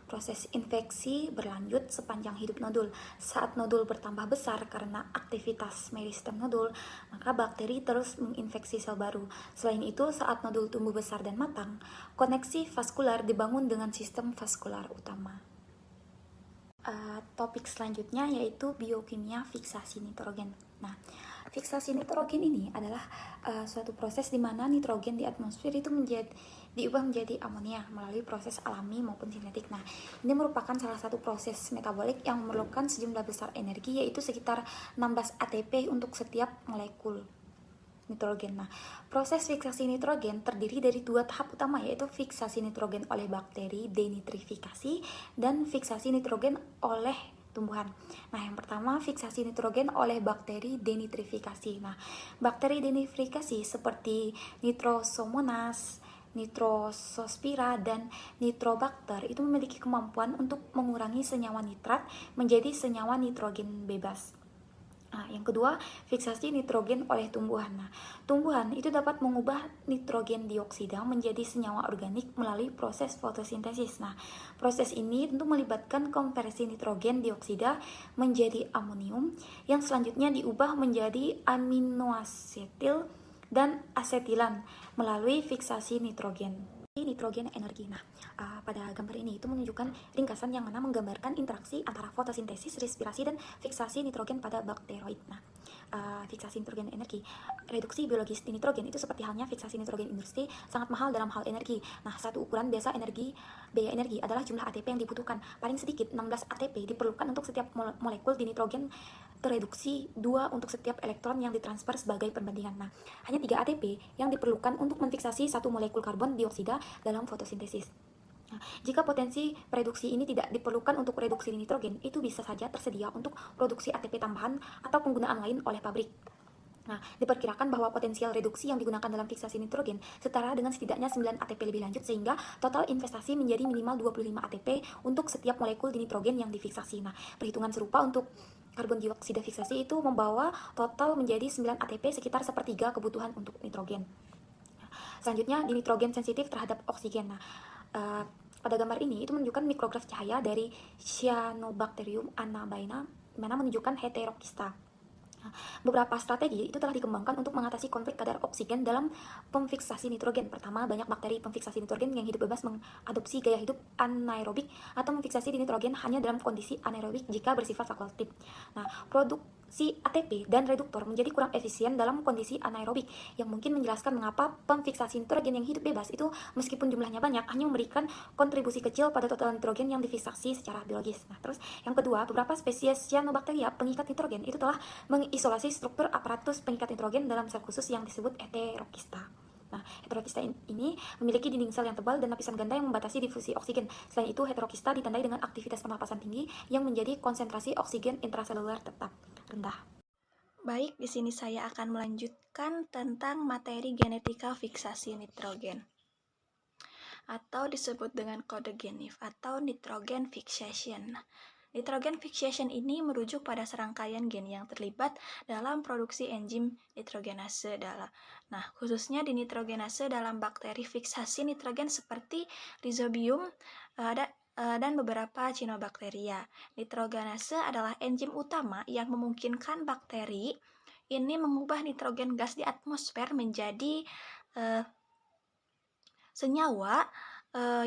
proses infeksi berlanjut sepanjang hidup nodul. Saat nodul bertambah besar karena aktivitas meristem nodul, maka bakteri terus menginfeksi sel baru. Selain itu, saat nodul tumbuh besar dan matang, koneksi vaskular dibangun dengan sistem vaskular utama. Topik selanjutnya yaitu biokimia fiksasi nitrogen. Nah, fiksasi nitrogen ini adalah suatu proses di mana nitrogen di atmosfer itu diubah menjadi amonia melalui proses alami maupun sintetik. Nah, ini merupakan salah satu proses metabolik yang memerlukan sejumlah besar energi, yaitu sekitar 16 ATP untuk setiap molekul nitrogen. Nah, proses fiksasi nitrogen terdiri dari dua tahap utama, yaitu fiksasi nitrogen oleh bakteri denitrifikasi dan fiksasi nitrogen oleh tumbuhan. Nah, yang pertama fiksasi nitrogen oleh bakteri denitrifikasi. Nah, bakteri denitrifikasi seperti Nitrosomonas, Nitrosospira, dan Nitrobacter itu memiliki kemampuan untuk mengurangi senyawa nitrat menjadi senyawa nitrogen bebas. Nah, yang kedua, fiksasi nitrogen oleh tumbuhan. Nah, tumbuhan itu dapat mengubah nitrogen dioksida menjadi senyawa organik melalui proses fotosintesis. Nah, proses ini tentu melibatkan konversi nitrogen dioksida menjadi amonium yang selanjutnya diubah menjadi aminoasetil dan asetilan melalui fiksasi nitrogen energi. Nah, pada gambar ini itu menunjukkan ringkasan yang mana menggambarkan interaksi antara fotosintesis, respirasi, dan fiksasi nitrogen pada bakteroid. Nah, fiksasi nitrogen energi, reduksi biologis di nitrogen itu seperti halnya fiksasi nitrogen industri sangat mahal dalam hal energi. Nah, satu ukuran biaya energi adalah jumlah ATP yang dibutuhkan. Paling sedikit 16 ATP diperlukan untuk setiap molekul di nitrogen, tereduksi 2 untuk setiap elektron yang ditransfer sebagai perbandingan. Nah, hanya 3 ATP yang diperlukan untuk memfiksasi satu molekul karbon dioksida dalam fotosintesis. Nah, jika potensi reduksi ini tidak diperlukan untuk reduksi nitrogen, itu bisa saja tersedia untuk produksi ATP tambahan atau penggunaan lain oleh pabrik. Nah, diperkirakan bahwa potensial reduksi yang digunakan dalam fiksasi nitrogen setara dengan setidaknya 9 ATP lebih lanjut, sehingga total investasi menjadi minimal 25 ATP untuk setiap molekul di nitrogen yang difiksasi. Nah, perhitungan serupa untuk karbon dioksida fiksasi itu membawa total menjadi 9 ATP, sekitar sepertiga kebutuhan untuk nitrogen. Selanjutnya, di nitrogen sensitif terhadap oksigen. Nah, pada gambar ini itu menunjukkan mikrograf cahaya dari Cyanobacterium anabaina, mana menunjukkan heterokista. Beberapa strategi itu telah dikembangkan untuk mengatasi konflik kadar oksigen dalam pemfiksasi nitrogen. Pertama, banyak bakteri pemfiksasi nitrogen yang hidup bebas mengadopsi gaya hidup anaerobik atau memfiksasi di nitrogen hanya dalam kondisi anaerobik jika bersifat fakultatif. Nah, produksi ATP dan reduktor menjadi kurang efisien dalam kondisi anaerobik, yang mungkin menjelaskan mengapa pemfiksasi nitrogen yang hidup bebas itu meskipun jumlahnya banyak hanya memberikan kontribusi kecil pada total nitrogen yang difiksasi secara biologis. Nah, terus yang kedua, beberapa spesies cyanobacteria pengikat nitrogen itu telah mengisolasi struktur aparatus pengikat nitrogen dalam sel khusus yang disebut heterokista. Nah, heterokista ini memiliki dinding sel yang tebal dan lapisan ganda yang membatasi difusi oksigen. Selain itu, heterokista ditandai dengan aktivitas pernapasan tinggi yang menjadi konsentrasi oksigen intraseluler tetap rendah. Baik, di sini saya akan melanjutkan tentang materi genetika fiksasi nitrogen. atau disebut dengan kode GENIF atau nitrogen fixation. Nah, nitrogen fixation ini merujuk pada serangkaian gen yang terlibat dalam produksi enzim nitrogenase Nah, khususnya di nitrogenase dalam bakteri fiksasi nitrogen seperti Rhizobium dan beberapa Cyanobacteria. Nitrogenase adalah enzim utama yang memungkinkan bakteri ini mengubah nitrogen gas di atmosfer menjadi senyawa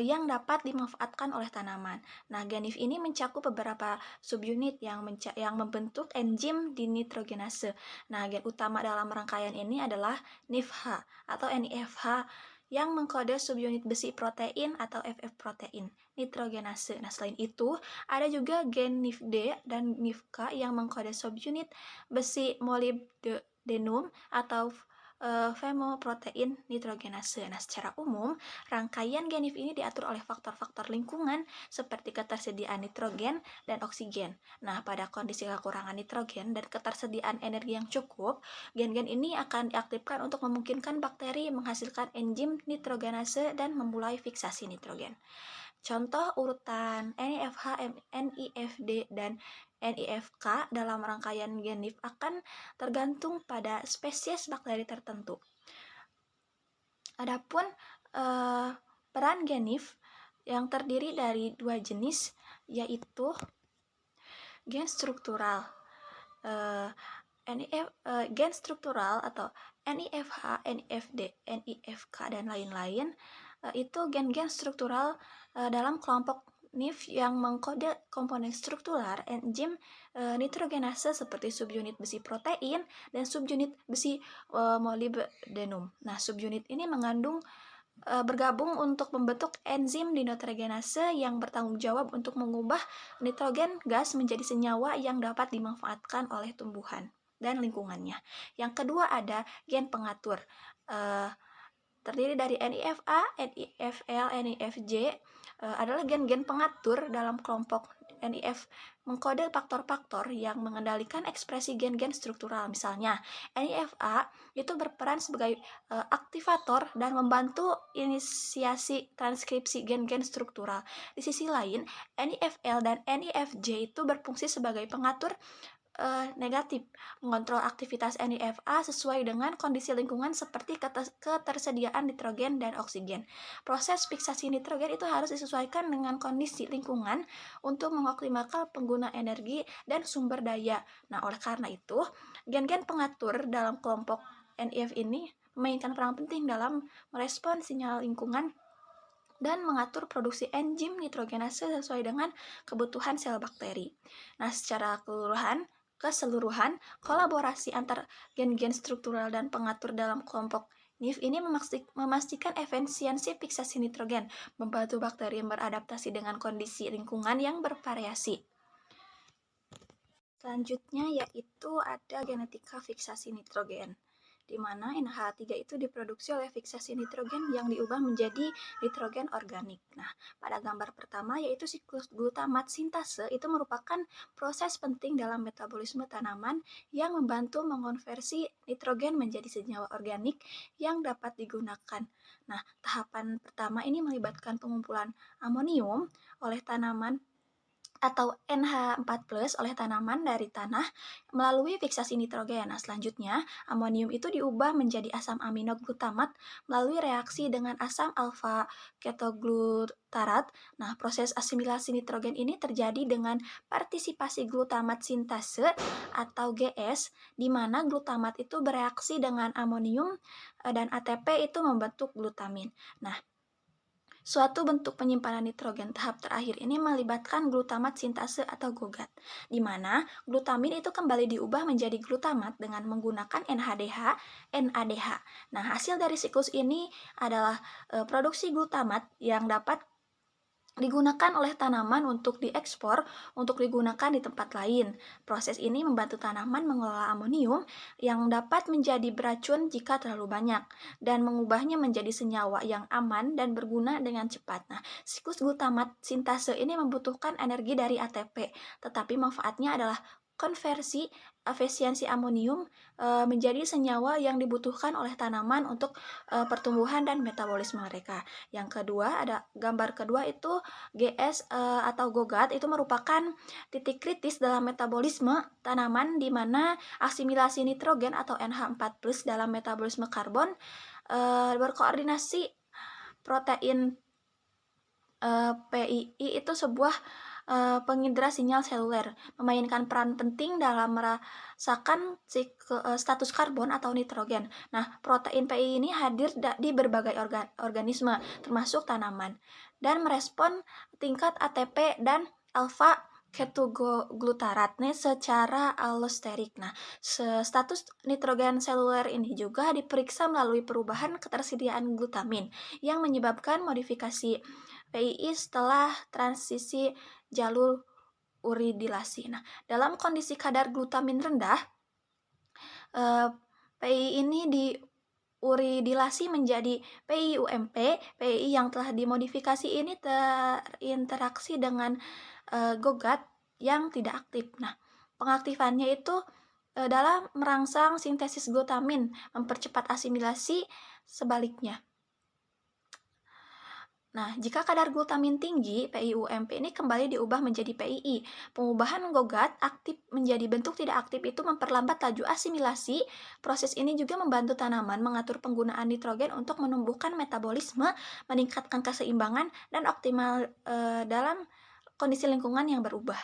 yang dapat dimanfaatkan oleh tanaman. Nah, GENIF ini mencakup beberapa subunit yang membentuk enzim dinitrogenase. Nah, gen utama dalam rangkaian ini adalah NIFH atau NIFH yang mengkode subunit besi protein atau FF protein nitrogenase. Nah, selain itu, ada juga gen NIFD dan NIFK yang mengkode subunit besi molybdenum atau femoprotein nitrogenase. Nah, secara umum, rangkaian GENIF ini diatur oleh faktor-faktor lingkungan seperti ketersediaan nitrogen dan oksigen. Nah, pada kondisi kekurangan nitrogen dan ketersediaan energi yang cukup, gen-gen ini akan diaktifkan untuk memungkinkan bakteri menghasilkan enzim nitrogenase dan memulai fiksasi nitrogen. Contoh urutan NIFH, NIFD, dan NIFK dalam rangkaian GENIF akan tergantung pada spesies bakteri tertentu. Adapun peran GENIF yang terdiri dari dua jenis, yaitu gen struktural. Gen struktural atau NIFH, NIFD, NIFK, dan lain-lain itu gen-gen struktural dalam kelompok NIF yang mengkode komponen struktural enzim nitrogenase seperti subunit besi protein dan subunit besi molybdenum. Nah, subunit ini bergabung untuk membentuk enzim dinitrogenase yang bertanggung jawab untuk mengubah nitrogen gas menjadi senyawa yang dapat dimanfaatkan oleh tumbuhan dan lingkungannya. Yang kedua ada gen pengatur. Terdiri dari NIFA, NIFL, NIFJ adalah gen-gen pengatur dalam kelompok NIF mengkode faktor-faktor yang mengendalikan ekspresi gen-gen struktural. Misalnya, NIFA itu berperan sebagai aktivator dan membantu inisiasi transkripsi gen-gen struktural. Di sisi lain, NIFL dan NIFJ itu berfungsi sebagai pengatur negatif, mengontrol aktivitas NIFA sesuai dengan kondisi lingkungan seperti ketersediaan nitrogen dan oksigen. Proses fiksasi nitrogen itu harus disesuaikan dengan kondisi lingkungan untuk mengoptimalkan pengguna energi dan sumber daya. Nah, oleh karena itu, gen-gen pengatur dalam kelompok NIF ini memainkan peran penting dalam merespon sinyal lingkungan dan mengatur produksi enzim nitrogenase sesuai dengan kebutuhan sel bakteri. Nah, secara keseluruhan, kolaborasi antar gen-gen struktural dan pengatur dalam kelompok NIF ini memastikan efisiensi fiksasi nitrogen, membantu bakteri beradaptasi dengan kondisi lingkungan yang bervariasi. Selanjutnya yaitu ada genetika fiksasi nitrogen, di mana NH3 itu diproduksi oleh fiksasi nitrogen yang diubah menjadi nitrogen organik. Nah, pada gambar pertama yaitu siklus glutamat sintase itu merupakan proses penting dalam metabolisme tanaman yang membantu mengonversi nitrogen menjadi senyawa organik yang dapat digunakan. Nah, tahapan pertama ini melibatkan pengumpulan amonium oleh tanaman atau NH4+ oleh tanaman dari tanah melalui fiksasi nitrogen. Nah, selanjutnya amonium itu diubah menjadi asam amino glutamat melalui reaksi dengan asam alfa ketoglutarat. Nah, proses asimilasi nitrogen ini terjadi dengan partisipasi glutamat sintase atau GS, di mana glutamat itu bereaksi dengan amonium dan ATP itu membentuk glutamin. Nah, suatu bentuk penyimpanan nitrogen tahap terakhir ini melibatkan glutamat sintase atau GOGAT, di mana glutamin itu kembali diubah menjadi glutamat dengan menggunakan NADH. Nah, hasil dari siklus ini adalah produksi glutamat yang dapat digunakan oleh tanaman untuk diekspor untuk digunakan di tempat lain. Proses ini membantu tanaman mengelola amonium yang dapat menjadi beracun jika terlalu banyak dan mengubahnya menjadi senyawa yang aman dan berguna dengan cepat. Nah, siklus glutamat sintase ini membutuhkan energi dari ATP, tetapi manfaatnya adalah konversi efisiensi amonium menjadi senyawa yang dibutuhkan oleh tanaman untuk pertumbuhan dan metabolisme mereka. Yang kedua, ada gambar kedua itu GS atau GOGAT, itu merupakan titik kritis dalam metabolisme tanaman di mana asimilasi nitrogen atau NH4+ dalam metabolisme karbon berkoordinasi protein PII itu sebuah pengindra sinyal seluler, memainkan peran penting dalam merasakan status karbon atau nitrogen. Nah, protein PII ini hadir di berbagai organisme, termasuk tanaman, dan merespon tingkat ATP dan alfa ketoglutarat secara allosterik. Nah, status nitrogen seluler ini juga diperiksa melalui perubahan ketersediaan glutamin yang menyebabkan modifikasi PII setelah transisi jalur uridilasi. Nah, dalam kondisi kadar glutamin rendah, PII ini diuridilasi menjadi PIUMP. PII yang telah dimodifikasi ini terinteraksi dengan GOGAT yang tidak aktif. Nah, pengaktifannya itu dalam merangsang sintesis glutamin, mempercepat asimilasi, sebaliknya. Nah, jika kadar glutamin tinggi, PIUMP ini kembali diubah menjadi PII. Pengubahan GOGAT aktif menjadi bentuk tidak aktif itu memperlambat laju asimilasi. Proses ini juga membantu tanaman mengatur penggunaan nitrogen untuk menumbuhkan metabolisme, meningkatkan keseimbangan, dan optimal dalam kondisi lingkungan yang berubah.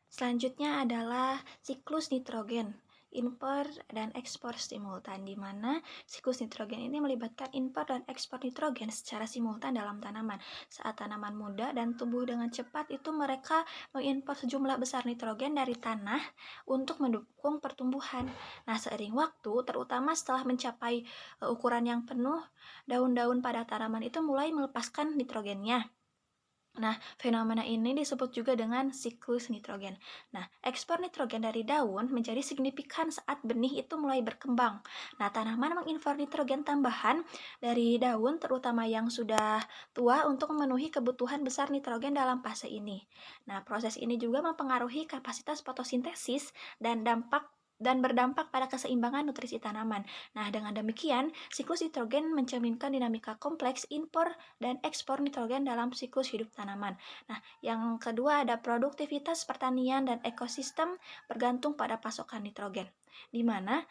Selanjutnya adalah siklus nitrogen, impor dan ekspor simultan, di mana siklus nitrogen ini melibatkan impor dan ekspor nitrogen secara simultan dalam tanaman. Saat tanaman muda dan tumbuh dengan cepat, itu mereka mengimpor sejumlah besar nitrogen dari tanah untuk mendukung pertumbuhan. Nah, seiring waktu, terutama setelah mencapai ukuran yang penuh, daun-daun pada tanaman itu mulai melepaskan nitrogennya. Nah, fenomena ini disebut juga dengan siklus nitrogen. Nah, ekspor nitrogen dari daun menjadi signifikan saat benih itu mulai berkembang. Nah, tanaman mengimpor nitrogen tambahan dari daun, terutama yang sudah tua, untuk memenuhi kebutuhan besar nitrogen dalam fase ini. Nah, proses ini juga mempengaruhi kapasitas fotosintesis dan berdampak pada keseimbangan nutrisi tanaman. Nah, dengan demikian, siklus nitrogen mencerminkan dinamika kompleks impor dan ekspor nitrogen dalam siklus hidup tanaman. Nah, yang kedua ada produktivitas pertanian dan ekosistem bergantung pada pasokan nitrogen, di mana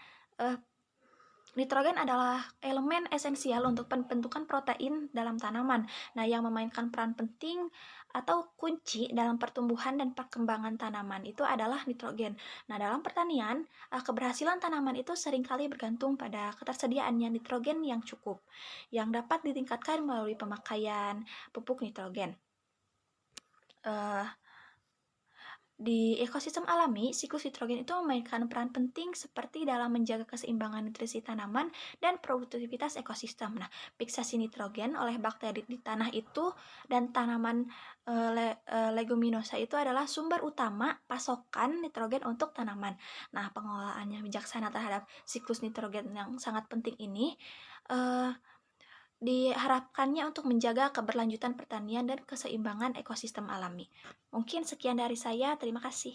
nitrogen adalah elemen esensial untuk pembentukan protein dalam tanaman. Nah, yang memainkan peran penting atau kunci dalam pertumbuhan dan perkembangan tanaman itu adalah nitrogen. Nah, dalam pertanian, keberhasilan tanaman itu seringkali bergantung pada ketersediaannya nitrogen yang cukup, yang dapat ditingkatkan melalui pemakaian pupuk nitrogen. Di ekosistem alami, siklus nitrogen itu memainkan peran penting seperti dalam menjaga keseimbangan nutrisi tanaman dan produktivitas ekosistem. Nah, fiksasi nitrogen oleh bakteri di tanah itu dan tanaman leguminosa itu adalah sumber utama pasokan nitrogen untuk tanaman. Nah, pengelolaannya bijaksana terhadap siklus nitrogen yang sangat penting ini diharapkannya untuk menjaga keberlanjutan pertanian dan keseimbangan ekosistem alami. Mungkin sekian dari saya, terima kasih.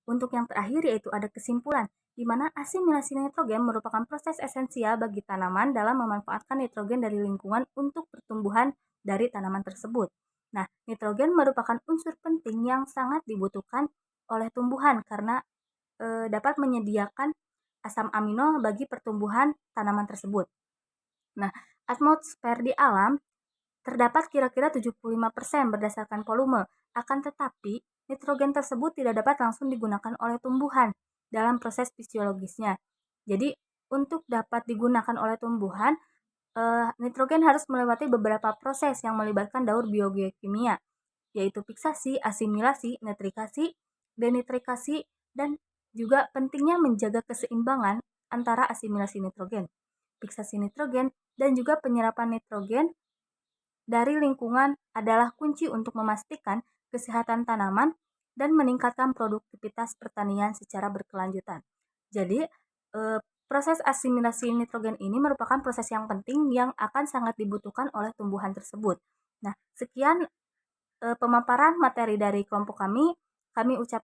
Untuk yang terakhir yaitu ada kesimpulan, di mana asimilasi nitrogen merupakan proses esensial bagi tanaman dalam memanfaatkan nitrogen dari lingkungan untuk pertumbuhan dari tanaman tersebut. Nah, nitrogen merupakan unsur penting yang sangat dibutuhkan oleh tumbuhan karena dapat menyediakan asam amino bagi pertumbuhan tanaman tersebut. Nah, atmosfer di alam terdapat kira-kira 75% berdasarkan volume, akan tetapi nitrogen tersebut tidak dapat langsung digunakan oleh tumbuhan dalam proses fisiologisnya. Jadi, untuk dapat digunakan oleh tumbuhan, nitrogen harus melewati beberapa proses yang melibatkan daur biogeokimia, yaitu fiksasi, asimilasi, nitrikasi, denitrikasi, dan juga pentingnya menjaga keseimbangan antara asimilasi nitrogen, fiksasi nitrogen, dan juga penyerapan nitrogen dari lingkungan adalah kunci untuk memastikan kesehatan tanaman dan meningkatkan produktivitas pertanian secara berkelanjutan. Jadi, proses asimilasi nitrogen ini merupakan proses yang penting yang akan sangat dibutuhkan oleh tumbuhan tersebut. Nah, sekian pemaparan materi dari kelompok kami ucap